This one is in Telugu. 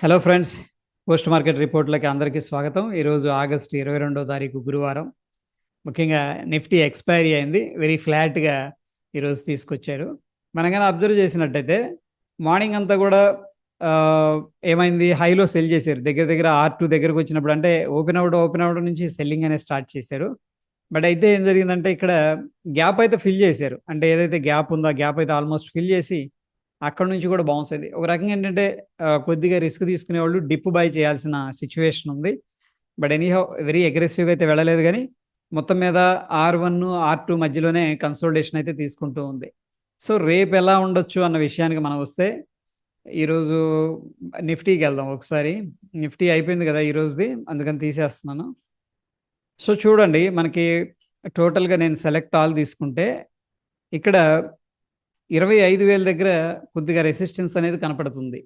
హలో ఫ్రెండ్స్, పోస్ట్ మార్కెట్ రిపోర్ట్లకి అందరికీ స్వాగతం. ఈరోజు ఆగస్టు 22వ తారీఖు గురువారం. ముఖ్యంగా నిఫ్టీ ఎక్స్పైరీ అయింది. వెరీ ఫ్లాట్గా ఈరోజు తీసుకొచ్చారు. మనం కానీ అబ్జర్వ్ చేసినట్టయితే మార్నింగ్ అంతా కూడా ఆ, ఏమైంది, హైలో సెల్ చేశారు. దగ్గర దగ్గర R2 దగ్గరకు వచ్చినప్పుడు, అంటే ఓపెన్ అవడం నుంచి సెల్లింగ్ అనేది స్టార్ట్ చేశారు. బట్ అయితే ఏం జరిగిందంటే ఇక్కడ గ్యాప్ అయితే ఫిల్ చేశారు. అంటే ఏదైతే గ్యాప్ ఉందో ఆ గ్యాప్ అయితే ఆల్మోస్ట్ ఫిల్ చేసి అక్కడ నుంచి కూడా బౌన్స్ అయింది. ఒక రకంగా ఏంటంటే కొద్దిగా రిస్క్ తీసుకునే వాళ్ళు డిప్ బై చేయాల్సిన సిచ్యువేషన్ ఉంది. బట్ ఎనీహౌ వెరీ అగ్రెసివ్గా అయితే వెళ్ళలేదు, కానీ మొత్తం మీద R1 R2 మధ్యలోనే కన్సోలిడేషన్ అయితే తీసుకుంటూ ఉంది. సో రేపు ఎలా ఉండొచ్చు అన్న విషయానికి మనం వస్తే, ఈరోజు నిఫ్టీకి వెళ్దాం ఒకసారి. నిఫ్టీ అయిపోయింది కదా ఈరోజుది, అందుకని తీసేస్తున్నాను. సో చూడండి, మనకి టోటల్గా నేను సెలెక్ట్ ఆల్ తీసుకుంటే ఇక్కడ 25,000 దగ్గర కొద్దిగా రెసిస్టెన్స్ అనేది కనపడుతుంది.